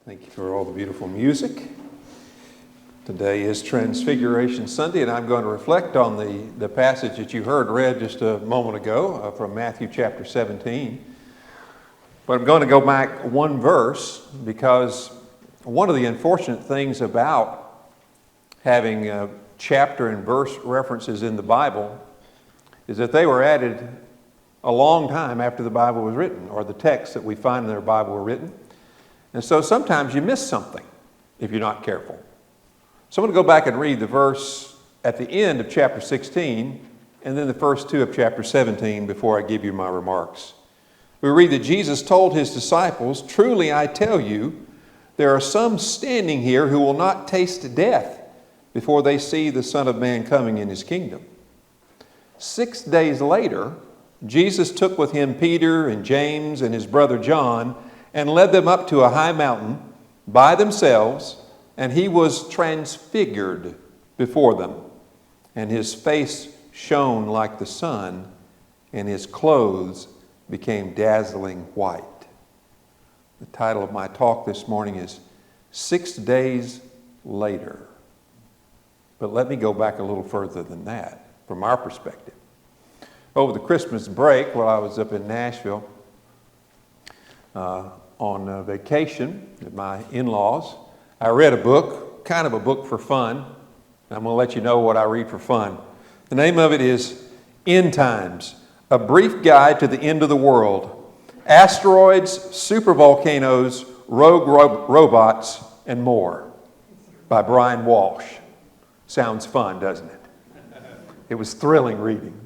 Thank you for all the beautiful music. Today is Transfiguration Sunday, and I'm going to reflect on the passage that you heard read just a moment ago from Matthew chapter 17. But I'm going to go back one verse because one of the unfortunate things about having chapter and verse references in the Bible is that they were added a long time after the Bible was written, or the texts that we find in the Bible were written. And so sometimes you miss something if you're not careful. So I'm going to go back and read the verse at the end of chapter 16 and then the first two of chapter 17 before I give you my remarks. We read that Jesus told his disciples, "Truly I tell you, there are some standing here who will not taste death before they see the Son of Man coming in his kingdom." 6 days later, Jesus took with him Peter and James and his brother John and led them up to a high mountain by themselves, and he was transfigured before them. And his face shone like the sun, and his clothes became dazzling white. The title of my talk this morning is 6 Days Later. But let me go back a little further than that from our perspective. Over the Christmas break, while I was up in Nashville on vacation with my in-laws, I read a book, kind of a book for fun. I'm going to let you know what I read for fun. The name of it is End Times, A Brief Guide to the End of the World. Asteroids, Supervolcanoes, Rogue Robots, and More, by Brian Walsh. Sounds fun, doesn't it? It was thrilling reading.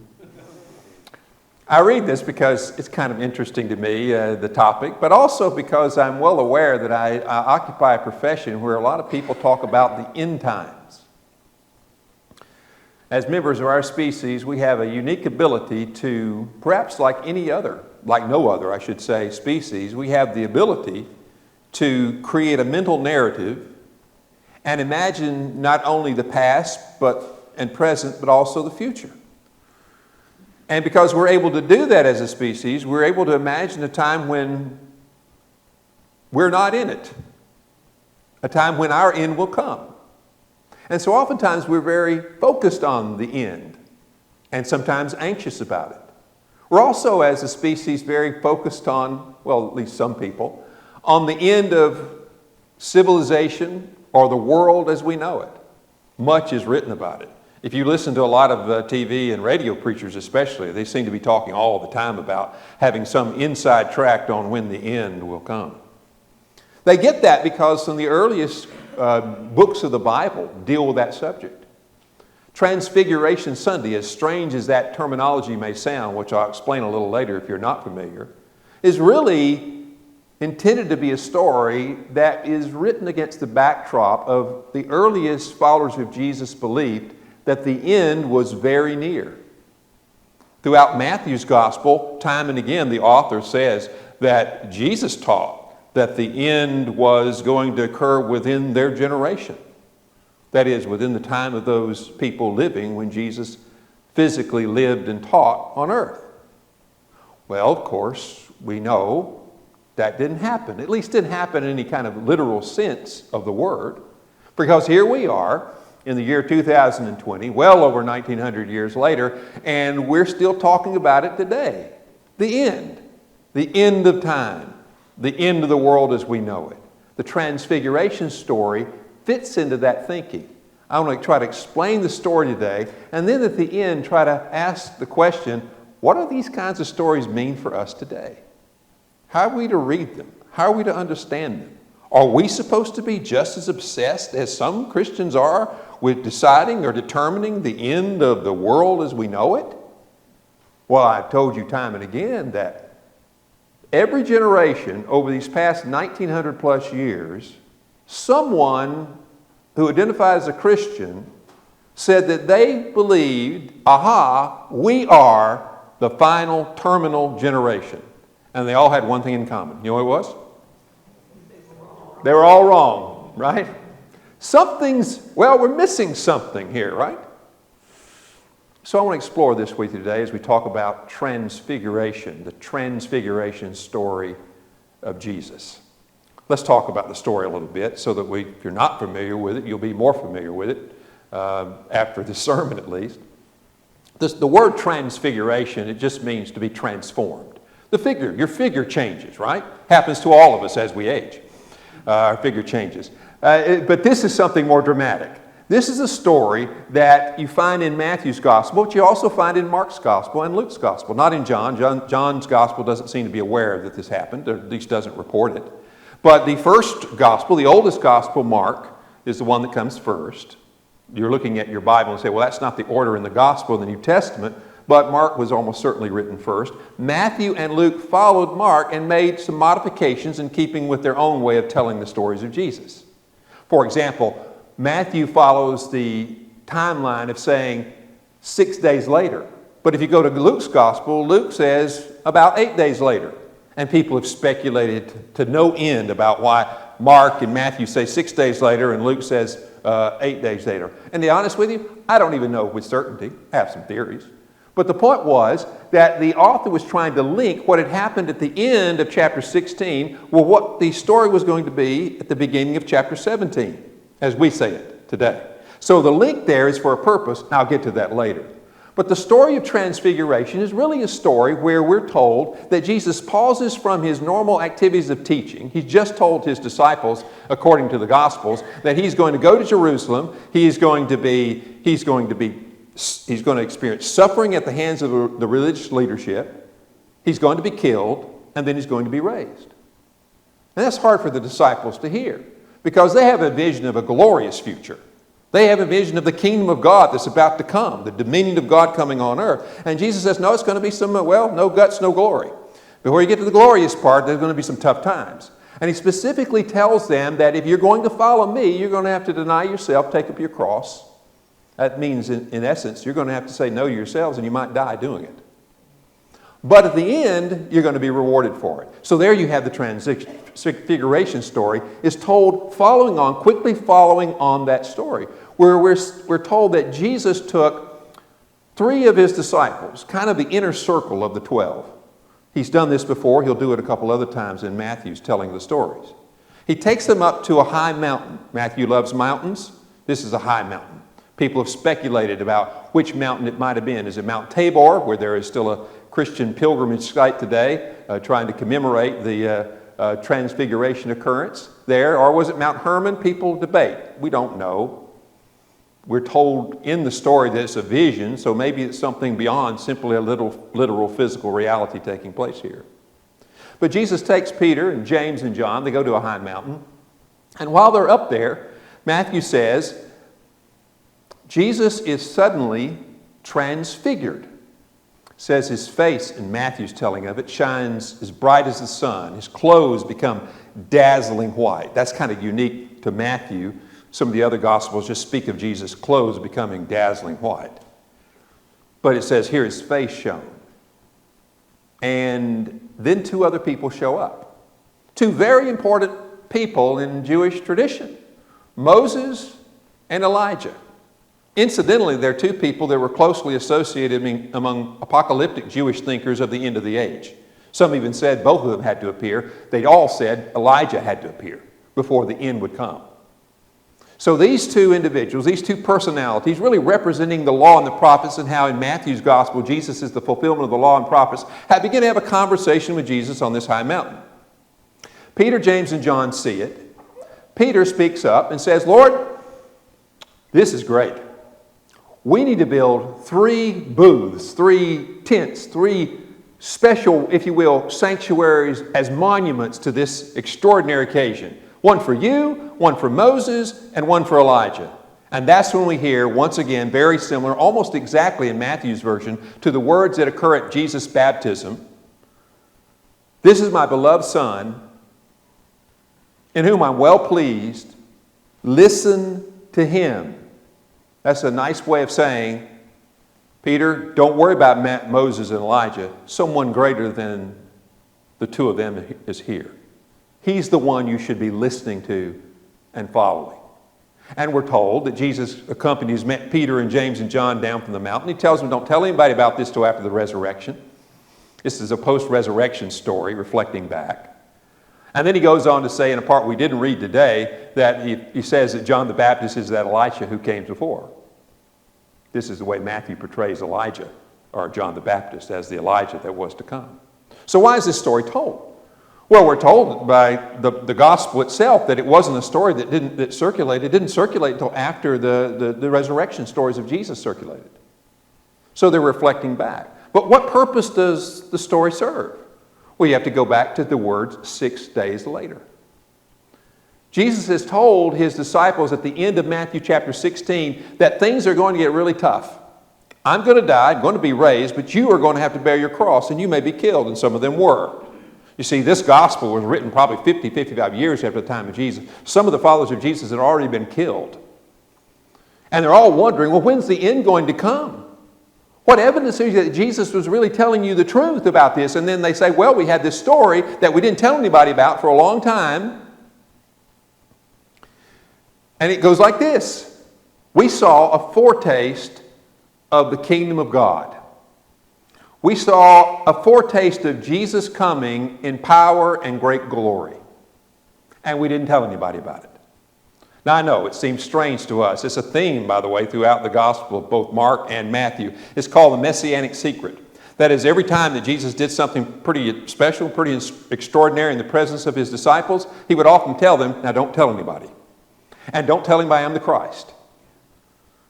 I read this because it's kind of interesting to me, the topic, but also because I'm well aware that I occupy a profession where a lot of people talk about the end times. As members of our species, we have a unique ability to, perhaps like no other, I should say, species, we have the ability to create a mental narrative and imagine not only the past and present, but also the future. And because we're able to do that as a species, we're able to imagine a time when we're not in it, a time when our end will come. And so oftentimes we're very focused on the end and sometimes anxious about it. We're also, as a species, very focused on, well, at least some people, on the end of civilization or the world as we know it. Much is written about it. If you listen to a lot of TV and radio preachers especially, they seem to be talking all the time about having some inside track on when the end will come. They get that because some of the earliest books of the Bible deal with that subject. Transfiguration Sunday, as strange as that terminology may sound, which I'll explain a little later if you're not familiar, is really intended to be a story that is written against the backdrop of the earliest followers of Jesus believed that the end was very near. Throughout Matthew's gospel, time and again, the author says that Jesus taught that the end was going to occur within their generation. That is, within the time of those people living when Jesus physically lived and taught on earth. Well, of course, we know that didn't happen. At least didn't happen in any kind of literal sense of the word. Because here we are, in the year 2020, well over 1900 years later, and we're still talking about it today. The end of time, the end of the world as we know it. The Transfiguration story fits into that thinking. I want to try to explain the story today, and then at the end try to ask the question, what do these kinds of stories mean for us today? How are we to read them? How are we to understand them? Are we supposed to be just as obsessed as some Christians are with deciding or determining the end of the world as we know it? Well, I've told you time and again that every generation over these past 1900 plus years, someone who identified as a Christian said that they believed, we are the final terminal generation. And they all had one thing in common. You know what it was? They were all wrong, right? We're missing something here, right? So I want to explore this with you today as we talk about transfiguration, the transfiguration story of Jesus. Let's talk about the story a little bit so that if you're not familiar with it, you'll be more familiar with it after this sermon at least. The word transfiguration, it just means to be transformed. Your figure changes, right? Happens to all of us as we age. Our figure changes. But this is something more dramatic. This is a story that you find in Matthew's gospel, but you also find in Mark's gospel and Luke's gospel. Not in John. John's gospel doesn't seem to be aware that this happened, or at least doesn't report it. But the first gospel, the oldest gospel, Mark, is the one that comes first. You're looking at your Bible and say, well, that's not the order in the gospel in the New Testament, but Mark was almost certainly written first. Matthew and Luke followed Mark and made some modifications in keeping with their own way of telling the stories of Jesus. For example, Matthew follows the timeline of saying 6 days later. But if you go to Luke's gospel, Luke says about 8 days later. And people have speculated to no end about why Mark and Matthew say 6 days later and Luke says 8 days later. And to be honest with you, I don't even know with certainty. I have some theories. But the point was that the author was trying to link what had happened at the end of chapter 16 with what the story was going to be at the beginning of chapter 17. As we say it today. So the link there is for a purpose, and I'll get to that later. But the story of Transfiguration is really a story where we're told that Jesus pauses from his normal activities of teaching. He's just told his disciples, according to the Gospels, that he's going to go to Jerusalem. He's going to experience suffering at the hands of the religious leadership. He's going to be killed, and then he's going to be raised. And that's hard for the disciples to hear, because they have a vision of a glorious future. They have a vision of the kingdom of God that's about to come, the dominion of God coming on earth. And Jesus says, no, it's going to be no guts, no glory. Before you get to the glorious part, there's going to be some tough times. And he specifically tells them that if you're going to follow me, you're going to have to deny yourself, take up your cross. That means, in essence, you're going to have to say no to yourselves, and you might die doing it. But at the end, you're going to be rewarded for it. So there you have the Transfiguration story is told quickly following on that story, where we're told that Jesus took 3 of his disciples, kind of the inner circle of the 12. He's done this before. He'll do it a couple other times in Matthew's telling the stories. He takes them up to a high mountain. Matthew loves mountains. This is a high mountain. People have speculated about which mountain it might have been. Is it Mount Tabor, where there is still a Christian pilgrimage site today, trying to commemorate the Transfiguration occurrence there? Or was it Mount Hermon? People debate. We don't know. We're told in the story that it's a vision, so maybe it's something beyond simply a literal physical reality taking place here. But Jesus takes Peter and James and John. They go to a high mountain. And while they're up there, Matthew says, Jesus is suddenly transfigured. Says his face, in Matthew's telling of it, shines as bright as the sun. His clothes become dazzling white. That's kind of unique to Matthew. Some of the other Gospels just speak of Jesus' clothes becoming dazzling white. But it says here his face shone. And then 2 other people show up. 2 very important people in Jewish tradition, Moses and Elijah. Incidentally, they're 2 people that were closely associated among apocalyptic Jewish thinkers of the end of the age. Some even said both of them had to appear. They all said Elijah had to appear before the end would come. So these 2 individuals, these 2 personalities, really representing the law and the prophets, and how in Matthew's gospel Jesus is the fulfillment of the law and prophets, have begun to have a conversation with Jesus on this high mountain. Peter, James, and John see it. Peter speaks up and says, Lord, this is great. We need to build 3 booths, 3 tents, 3 special, if you will, sanctuaries as monuments to this extraordinary occasion. One for you, one for Moses, and one for Elijah. And that's when we hear, once again, very similar, almost exactly in Matthew's version, to the words that occur at Jesus' baptism. This is my beloved Son, in whom I'm well pleased. Listen to him. That's a nice way of saying, Peter, don't worry about Moses and Elijah. Someone greater than the 2 of them is here. He's the one you should be listening to and following. And we're told that Jesus accompanies Peter and James and John down from the mountain. He tells them, don't tell anybody about this till after the resurrection. This is a post-resurrection story reflecting back. And then he goes on to say in a part we didn't read today that he says that John the Baptist is that Elijah who came before. This is the way Matthew portrays Elijah, or John the Baptist, as the Elijah that was to come. So why is this story told? Well, we're told by the gospel itself that it wasn't a story that didn't circulate until after the resurrection stories of Jesus circulated. So they're reflecting back. But what purpose does the story serve? Well, you have to go back to the words 6 days later. Jesus has told his disciples at the end of Matthew chapter 16 that things are going to get really tough. I'm going to die, I'm going to be raised, but you are going to have to bear your cross, and you may be killed, and some of them were. You see, this gospel was written probably 50, 55 years after the time of Jesus. Some of the followers of Jesus had already been killed. And they're all wondering, well, when's the end going to come? What evidence is that Jesus was really telling you the truth about this? And then they say, well, we had this story that we didn't tell anybody about for a long time. And it goes like this. We saw a foretaste of the kingdom of God. We saw a foretaste of Jesus coming in power and great glory. And we didn't tell anybody about it. Now, I know it seems strange to us. It's a theme, by the way, throughout the gospel of both Mark and Matthew. It's called the Messianic secret. That is, every time that Jesus did something pretty special, pretty extraordinary in the presence of his disciples, he would often tell them, now don't tell anybody. And don't tell anybody I'm the Christ.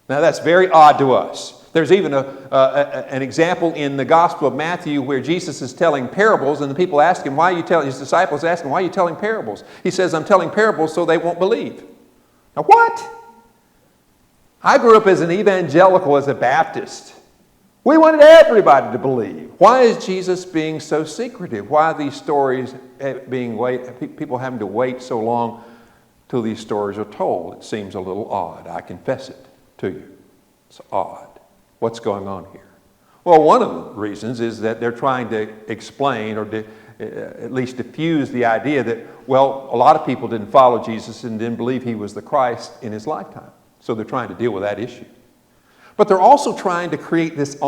Now, that's very odd to us. There's even an example in the Gospel of Matthew where Jesus is telling parables, and the people ask him, why are you telling, his disciples ask him, why are you telling parables? He says, I'm telling parables so they won't believe. Now what? I grew up as an evangelical, as a Baptist. We wanted everybody to believe. Why is Jesus being so secretive? Why are these stories people having to wait so long till these stories are told? It seems a little odd. I confess it to you. It's odd. What's going on here? Well, one of the reasons is that they're trying to explain or at least diffuse the idea that, well, a lot of people didn't follow Jesus and didn't believe he was the Christ in his lifetime. So they're trying to deal with that issue. But they're also trying to create this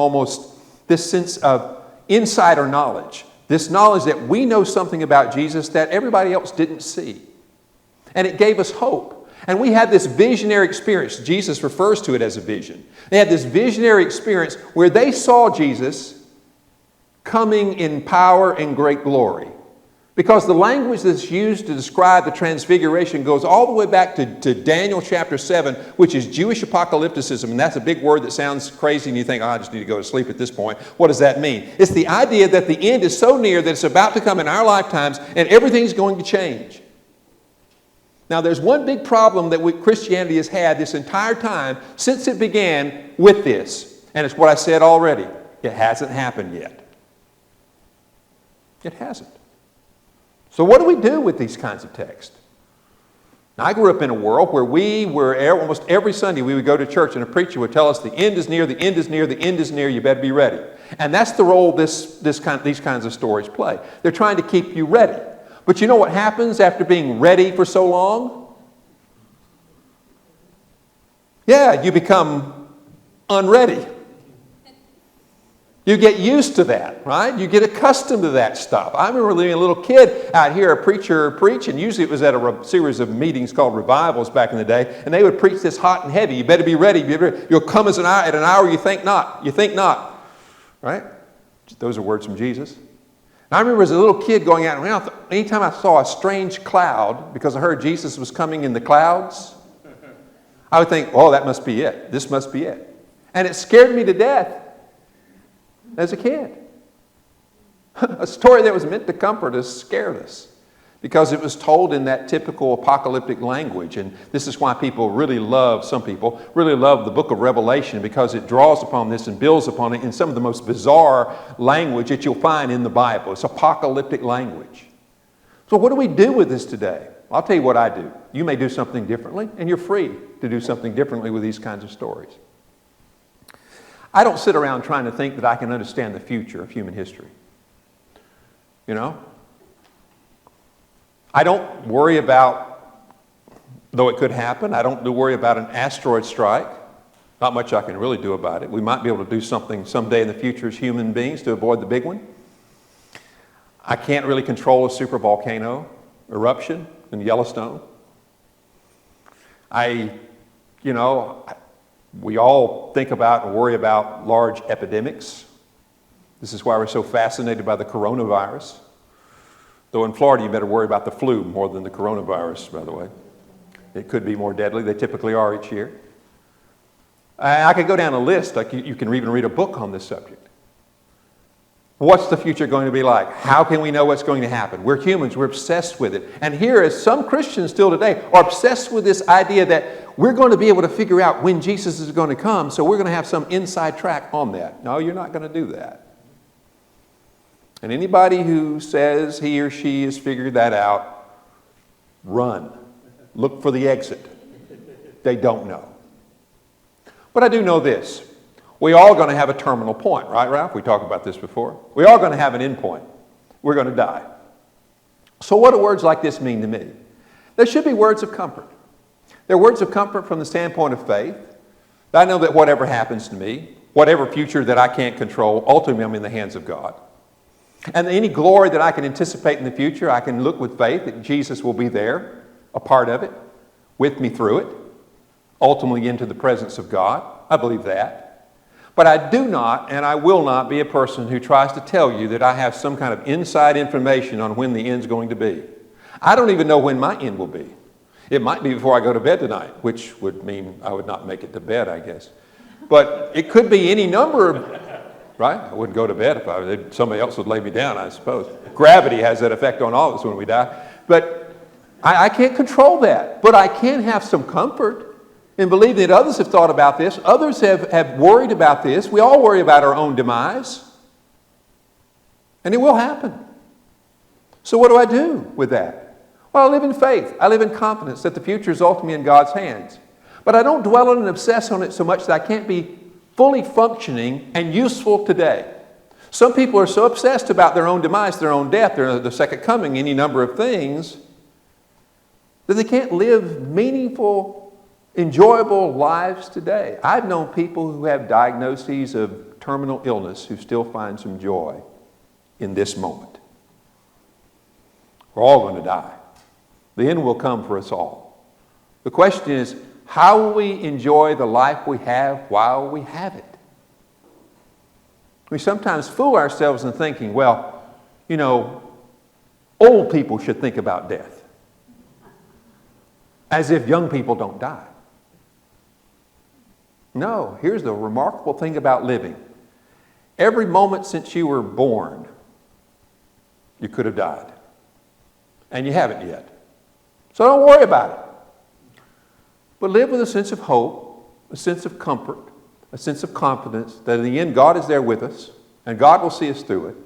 sense of insider knowledge, this knowledge that we know something about Jesus that everybody else didn't see. And it gave us hope. And we had this visionary experience. Jesus refers to it as a vision. They had this visionary experience where they saw Jesus coming in power and great glory. Because the language that's used to describe the transfiguration goes all the way back to Daniel chapter 7, which is Jewish apocalypticism. And that's a big word that sounds crazy and you think, oh, I just need to go to sleep at this point. What does that mean? It's the idea that the end is so near that it's about to come in our lifetimes and everything's going to change. Now, there's one big problem that Christianity has had this entire time since it began with this. And it's what I said already. It hasn't happened yet. It hasn't. So what do we do with these kinds of texts? Now, I grew up in a world where almost every Sunday we would go to church and a preacher would tell us the end is near, the end is near, the end is near, you better be ready. And that's the role these kinds of stories play. They're trying to keep you ready. But you know what happens after being ready for so long? Yeah, you become unready. You get used to that, right? You get accustomed to that stuff. I remember being a little kid out here, a preacher preach, and usually it was at a series of meetings called revivals back in the day, and they would preach this hot and heavy. You better be ready. You'll come at an hour you think not. You think not, right? Those are words from Jesus. I remember as a little kid going out around, anytime I saw a strange cloud, because I heard Jesus was coming in the clouds, I would think, oh, that must be it. This must be it. And it scared me to death as a kid. A story that was meant to comfort us scared us because it was told in that typical apocalyptic language. And this is why some people really love the book of Revelation, because it draws upon this and builds upon it in some of the most bizarre language that you'll find in the Bible. It's apocalyptic language. So what do we do with this today? I'll tell you what I do. You may do something differently, and you're free to do something differently with these kinds of stories. I don't sit around trying to think that I can understand the future of human history. You know? I don't worry about, though it could happen, I don't worry about an asteroid strike. Not much I can really do about it. We might be able to do something someday in the future as human beings to avoid the big one. I can't really control a supervolcano. eruption in Yellowstone. We all think about and worry about large epidemics. This is why we're so fascinated by the coronavirus. Though in Florida, you better worry about the flu more than the coronavirus, by the way. It could be more deadly. They typically are each year. I could go down a list. You can even read a book on this subject. What's the future going to be like? How can we know what's going to happen? We're humans. We're obsessed with it. And here is some Christians still today are obsessed with this idea that we're going to be able to figure out when Jesus is going to come, so we're going to have some inside track on that. No, you're not going to do that. And anybody who says he or she has figured that out, run. Look for the exit. They don't know. But I do know this. We're all going to have a terminal point, right, Ralph? We talked about this before. We're all going to have an end point. We're going to die. So what do words like this mean to me? There should be words of comfort. They're words of comfort from the standpoint of faith. I know that whatever happens to me, whatever future that I can't control, ultimately I'm in the hands of God. And any glory that I can anticipate in the future, I can look with faith that Jesus will be there, a part of it, with me through it, ultimately into the presence of God. I believe that. But I do not and I will not be a person who tries to tell you that I have some kind of inside information on when the end's going to be. I don't even know when my end will be. It might be before I go to bed tonight, which would mean I would not make it to bed, I guess. But it could be any number of, right? I wouldn't go to bed if somebody else would lay me down, I suppose. Gravity has that effect on all of us when we die. But I can't control that. But I can have some comfort in believing that others have thought about this. Others have worried about this. We all worry about our own demise. And it will happen. So what do I do with that? Well, I live in faith. I live in confidence that the future is ultimately in God's hands. But I don't dwell on and obsess on it so much that I can't be fully functioning and useful today. Some people are so obsessed about their own demise, their own death, the second coming, any number of things, that they can't live meaningful, enjoyable lives today. I've known people who have diagnoses of terminal illness who still find some joy in this moment. We're all going to die. The end will come for us all. The question is, how will we enjoy the life we have while we have it? We sometimes fool ourselves in thinking, well, old people should think about death. As if young people don't die. No, here's the remarkable thing about living. Every moment since you were born, you could have died. And you haven't yet. So don't worry about it. But live with a sense of hope, a sense of comfort, a sense of confidence that in the end God is there with us and God will see us through it.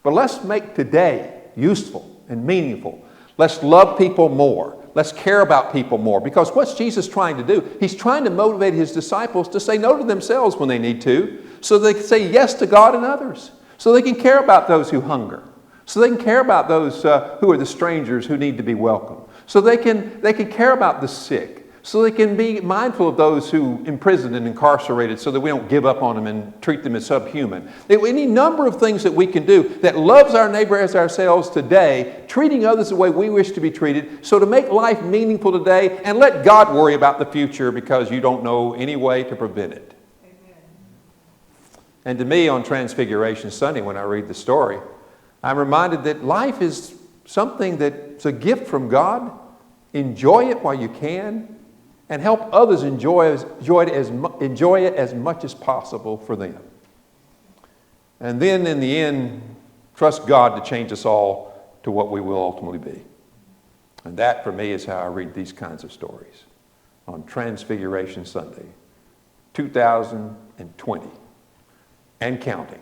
But let's make today useful and meaningful. Let's love people more. Let's care about people more. Because what's Jesus trying to do? He's trying to motivate his disciples to say no to themselves when they need to, so they can say yes to God and others, so they can care about those who hunger, so they can care about those who are the strangers who need to be welcomed, so they can care about the sick, so they can be mindful of those who imprisoned and incarcerated so that we don't give up on them and treat them as subhuman. Any number of things that we can do that loves our neighbor as ourselves today, treating others the way we wish to be treated, so to make life meaningful today and let God worry about the future because you don't know any way to prevent it. Amen. And to me on Transfiguration Sunday when I read the story, I'm reminded that life is something that's a gift from God. Enjoy it while you can. And help others enjoy it as much as possible for them. And then in the end, trust God to change us all to what we will ultimately be. And that for me is how I read these kinds of stories on Transfiguration Sunday, 2020 and counting.